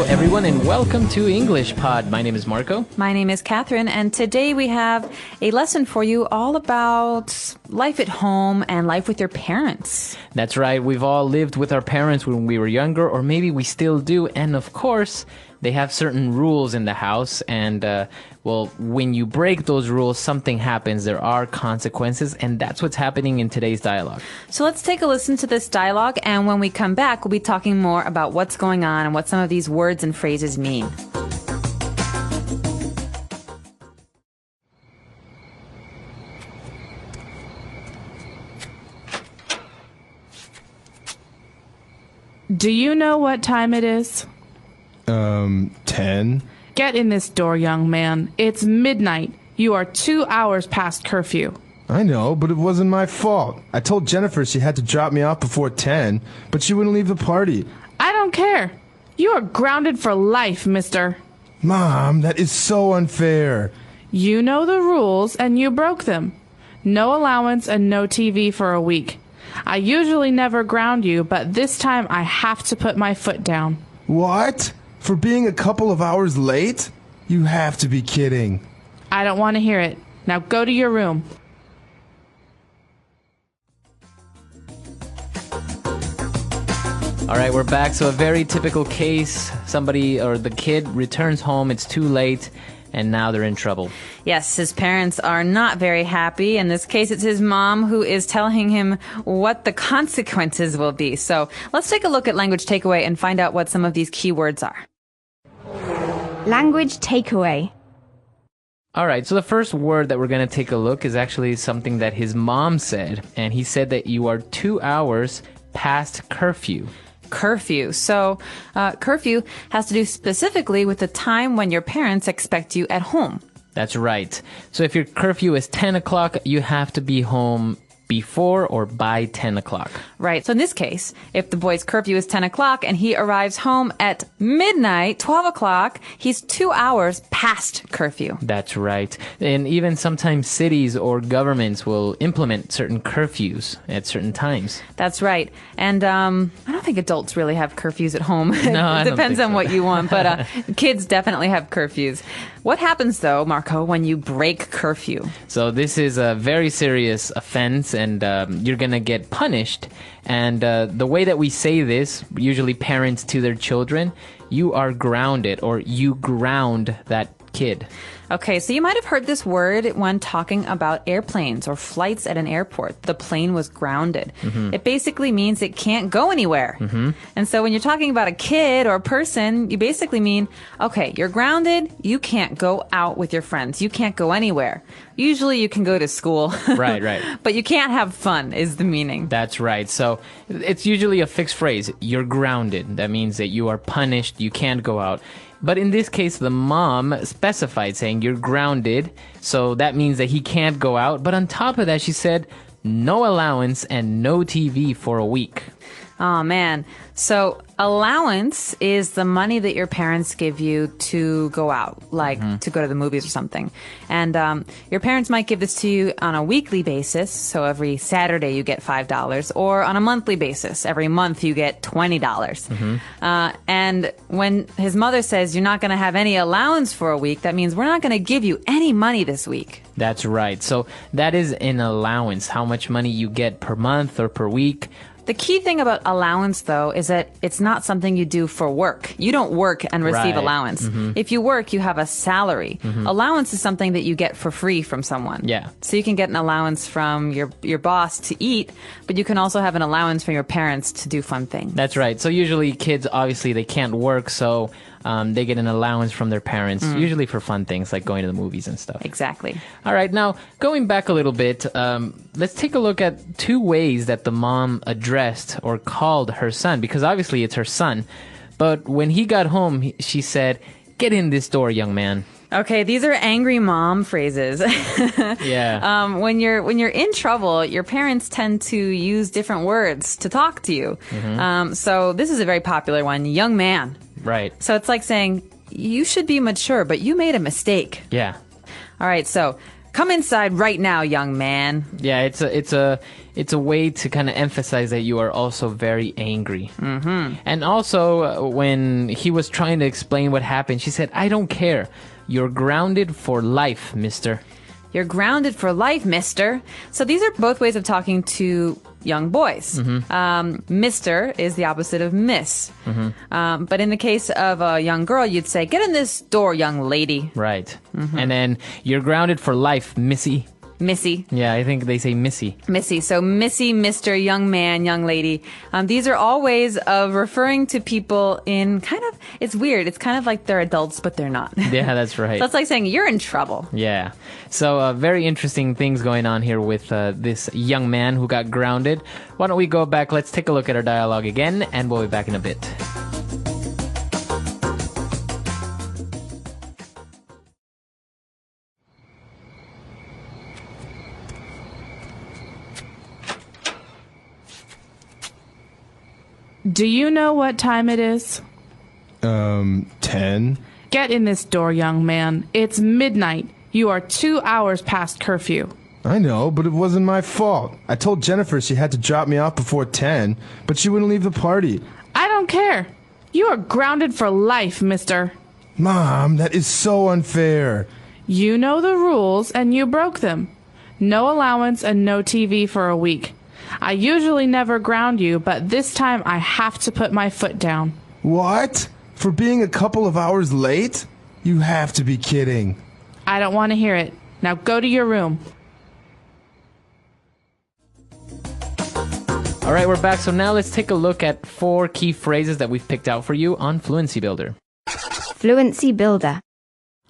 everyone, and welcome to English Pod. My name is Marco. My name is Catherine, and today we have a lesson for you all about life at home and life with your parents. That's right. We've all lived with our parents when we were younger, or maybe we still do. And of course, they have certain rules in the house. And, when you break those rules, something happens. There are consequences. And that's what's happening in today's dialogue. So let's take a listen to this dialogue. And when we come back, we'll be talking more about what's going on and what some of these words and phrases mean. Do you know what time it is? 10. Get in this door, young man. It's midnight. You are 2 hours past curfew. I know, but it wasn't my fault. I told Jennifer she had to drop me off before 10, but she wouldn't leave the party. I don't care. You are grounded for life, mister. Mom, that is so unfair. You know the rules, and you broke them. No allowance and no TV for a week. I usually never ground you, but this time I have to put my foot down. What? For being a couple of hours late? You have to be kidding. I don't want to hear it. Now go to your room. All right, we're back. So a very typical case. Somebody or the kid returns home. It's too late. And now they're in trouble. Yes, his parents are not very happy. In this case, it's his mom who is telling him what the consequences will be. So let's take a look at language takeaway and find out what some of these key words are. Language takeaway. All right, so the first word that we're going to take a look is actually something that his mom said. And he said that you are 2 hours past curfew. Curfew. So curfew has to do specifically with the time when your parents expect you at home. That's right. So if your curfew is 10 o'clock, you have to be home before or by 10 o'clock. Right. So in this case, if the boy's curfew is 10 o'clock and he arrives home at midnight, 12 o'clock, he's 2 hours past curfew. That's right. And even sometimes cities or governments will implement certain curfews at certain times. That's right. And I don't think adults really have curfews at home. No, it depends on what you want, but kids definitely have curfews. What happens, though, Marco, when you break curfew? So this is a very serious offense, and you're going to get punished. And the way that we say this, usually parents to their children, you are grounded, or you ground that kid. Okay, so you might have heard this word when talking about airplanes or flights at an airport. The plane was grounded. Mm-hmm. It basically means it can't go anywhere. Mm-hmm. And so when you're talking about a kid or a person, you basically mean, okay, you're grounded, you can't go out with your friends, you can't go anywhere. Usually you can go to school. Right. But you can't have fun is the meaning. That's right. So it's usually a fixed phrase. You're grounded. That means that you are punished, you can't go out. But in this case, the mom specified saying you're grounded, so that means that he can't go out. But on top of that, she said no allowance and no TV for a week. Oh, man. So allowance is the money that your parents give you to go out, like to go to the movies or something. And your parents might give this to you on a weekly basis. So every Saturday you get $5, or on a monthly basis. Every month you get $20. And when his mother says you're not going to have any allowance for a week, that means we're not going to give you any money this week. That's right. So that is an allowance, how much money you get per month or per week. The key thing about allowance, though, is that it's not something you do for work. You don't work and receive allowance. Mm-hmm. If you work, you have a salary. Mm-hmm. Allowance is something that you get for free from someone. Yeah. So you can get an allowance from your boss to eat, but you can also have an allowance from your parents to do fun things. That's right. So usually kids, obviously, they can't work, so they get an allowance from their parents, usually for fun things like going to the movies and stuff. Exactly. All right, now, going back a little bit, let's take a look at 2 ways that the mom addressed or called her son, because obviously it's her son. But when he got home, she said, "Get in this door, young man." Okay, these are angry mom phrases. Yeah. When you're in trouble, your parents tend to use different words to talk to you. Mm-hmm. So this is a very popular one, young man. Right. So it's like saying, you should be mature, but you made a mistake. Yeah. All right, so come inside right now, young man. Yeah, it's It's a way to kind of emphasize that you are also very angry. And also, when he was trying to explain what happened, she said, I don't care. You're grounded for life, mister. You're grounded for life, mister. So these are both ways of talking to young boys. Mister is the opposite of miss. But in the case of a young girl, you'd say, get in this door, young lady. Right. And then, you're grounded for life, missy. Missy. Yeah, I think they say missy. Missy. So Missy, Mr., young man, young lady. These are all ways of referring to people in kind of, it's weird. It's kind of like they're adults, but they're not. Yeah, that's right. So it's like saying you're in trouble. Yeah. So very interesting things going on here with this young man who got grounded. Why don't we go back? Let's take a look at our dialogue again, and we'll be back in a bit. Do you know what time it is? 10. Get in this door, young man. It's midnight. You are 2 hours past curfew. I know, but it wasn't my fault. I told Jennifer she had to drop me off before 10, but she wouldn't leave the party. I don't care. You are grounded for life, mister. Mom, that is so unfair. You know the rules, and you broke them. No allowance and no TV for a week. I usually never ground you, but this time I have to put my foot down. What? For being a couple of hours late? You have to be kidding. I don't want to hear it. Now go to your room. All right, we're back. So now let's take a look at 4 key phrases that we've picked out for you on Fluency Builder. Fluency Builder.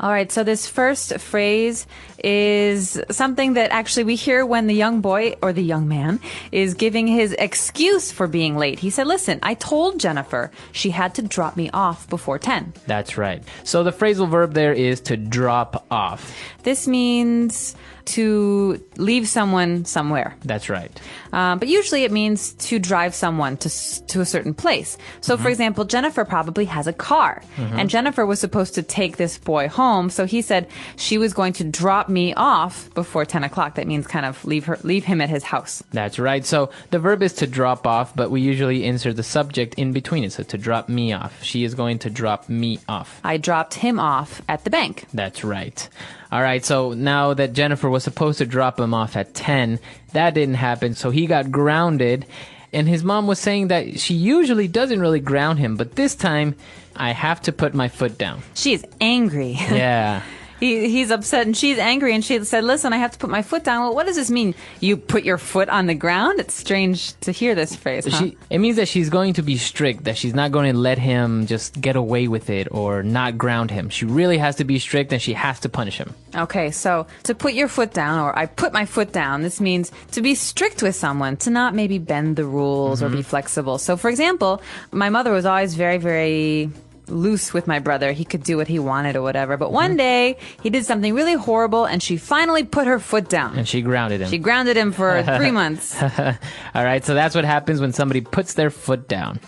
All right, so this first phrase is something that actually we hear when the young boy or the young man is giving his excuse for being late. He said, listen, I told Jennifer she had to drop me off before 10. That's right. So the phrasal verb there is to drop off. This means to leave someone somewhere. That's right. But usually it means to drive someone to a certain place. So, for example, Jennifer probably has a car. And Jennifer was supposed to take this boy home. So he said she was going to drop me off before 10 o'clock. That means kind of leave him at his house. That's right. So the verb is to drop off, but we usually insert the subject in between it. So to drop me off. She is going to drop me off. I dropped him off at the bank. That's right. All right, so now that Jennifer was supposed to drop him off at 10, that didn't happen, so he got grounded. And his mom was saying that she usually doesn't really ground him, but this time, I have to put my foot down. She's angry. Yeah. He's upset and she's angry and she said, listen, I have to put my foot down. Well, what does this mean? You put your foot on the ground? It's strange to hear this phrase, huh? It means that she's going to be strict, that she's not going to let him just get away with it or not ground him. She really has to be strict and she has to punish him. Okay, so to put your foot down, or I put my foot down, this means to be strict with someone, to not maybe bend the rules or be flexible. So, for example, my mother was always very, very loose with my brother. He could do what he wanted or whatever. But one day, he did something really horrible, and she finally put her foot down. And she grounded him. She grounded him for 3 months. All right, so that's what happens when somebody puts their foot down.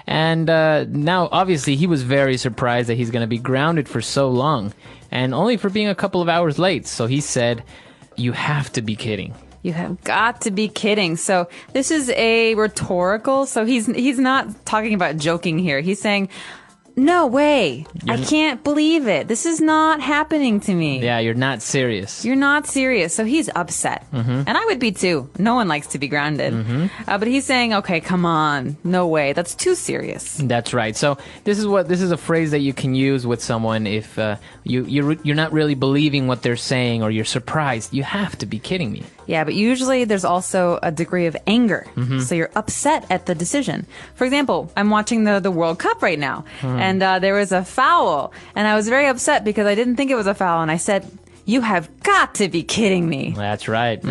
And now, obviously, he was very surprised that he's going to be grounded for so long, and only for being a couple of hours late. So he said, you have to be kidding. You have got to be kidding. So this is a rhetorical. So he's not talking about joking here. He's saying, no way. I can't believe it. This is not happening to me. Yeah, you're not serious. You're not serious. So he's upset. And I would be too. No one likes to be grounded. But he's saying, okay, come on. No way. That's too serious. That's right. So this is a phrase that you can use with someone if you're not really believing what they're saying or you're surprised. You have to be kidding me. Yeah, but usually there's also a degree of anger. So you're upset at the decision. For example, I'm watching the World Cup right now, and there was a foul, and I was very upset because I didn't think it was a foul, and I said, you have got to be kidding me. That's right.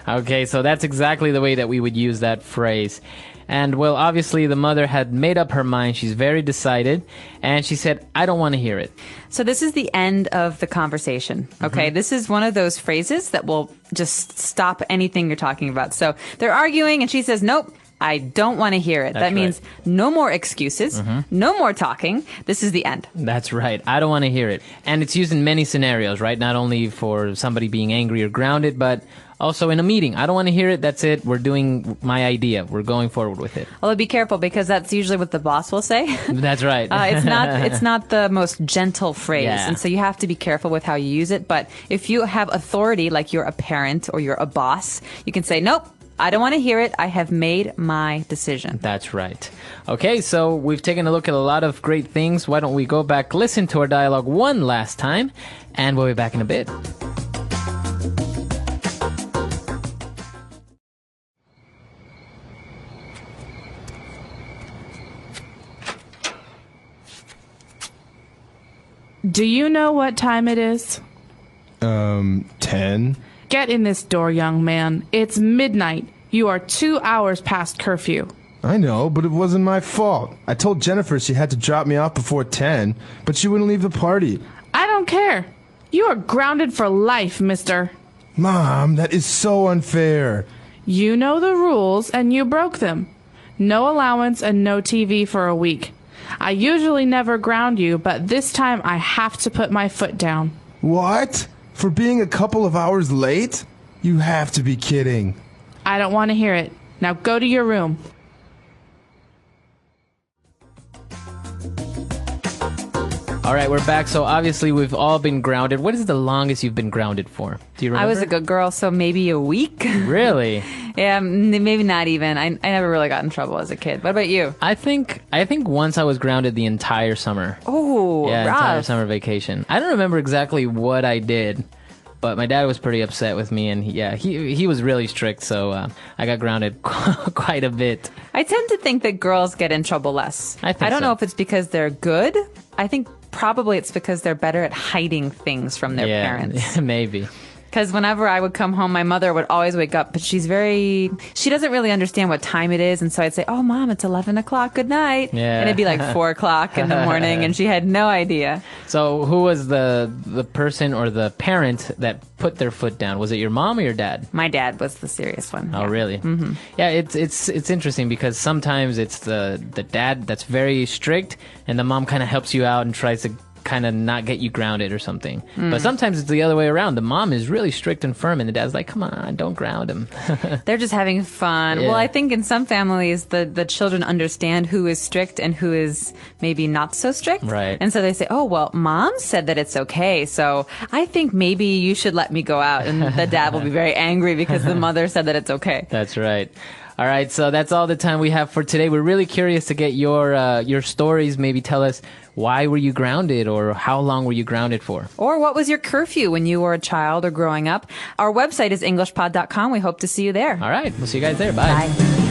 Okay, so that's exactly the way that we would use that phrase. And, well, obviously the mother had made up her mind. She's very decided. And she said, I don't want to hear it. So this is the end of the conversation. Okay, this is one of those phrases that will just stop anything you're talking about. So they're arguing and she says, nope, I don't want to hear it. That means no more excuses, no more talking. This is the end. That's right. I don't want to hear it. And it's used in many scenarios, right? Not only for somebody being angry or grounded, but Also, in a meeting, I don't want to hear it. That's it. We're doing my idea. We're going forward with it. Although be careful because that's usually what the boss will say. That's right. It's not the most gentle phrase. Yeah. And so you have to be careful with how you use it. But if you have authority, like you're a parent or you're a boss, you can say, nope, I don't want to hear it. I have made my decision. That's right. Okay, so we've taken a look at a lot of great things. Why don't we go back, listen to our dialogue one last time, and we'll be back in a bit. Do you know what time it is? 10? Get in this door, young man. It's midnight. You are 2 hours past curfew. I know, but it wasn't my fault. I told Jennifer she had to drop me off before 10, but she wouldn't leave the party. I don't care. You are grounded for life, mister. Mom, that is so unfair. You know the rules, and you broke them. No allowance and no TV for a week. I usually never ground you, but this time I have to put my foot down. What? For being a couple of hours late? You have to be kidding. I don't want to hear it. Now go to your room. All right, we're back. So obviously we've all been grounded. What is the longest you've been grounded for? Do you remember? I was a good girl, so maybe a week. Really? Yeah, maybe not even. I never really got in trouble as a kid. What about you? I think once I was grounded the entire summer. Oh, Yeah, rough. entire summer vacation. I don't remember exactly what I did, but my dad was pretty upset with me, and he was really strict, so I got grounded quite a bit. I tend to think that girls get in trouble less. I think don't so. know if it's because they're good. I think probably it's because they're better at hiding things from their parents. Maybe. Because whenever I would come home, my mother would always wake up, but she doesn't really understand what time it is. And so I'd say, oh, Mom, it's 11 o'clock. Good night. Yeah. And it'd be like 4 o'clock in the morning, and she had no idea. So who was the person or the parent that put their foot down? Was it your mom or your dad? My dad was the serious one. Oh, yeah. really? Mm-hmm. Yeah, it's interesting because sometimes it's the dad that's very strict, and the mom kind of helps you out and tries to kind of not get you grounded or something. But sometimes it's the other way around. The mom is really strict and firm, and the dad's like, come on, don't ground him. They're just having fun. Yeah. Well, I think in some families, the children understand who is strict and who is maybe not so strict. Right. And so they say, oh, well, Mom said that it's okay, so I think maybe you should let me go out. And the dad will be very angry because the mother said that it's okay. That's right. All right, so that's all the time we have for today. We're really curious to get your stories. Maybe tell us, why were you grounded, or how long were you grounded for? Or what was your curfew when you were a child or growing up? Our website is EnglishPod365.com. We hope to see you there. All right, we'll see you guys there. Bye. Bye.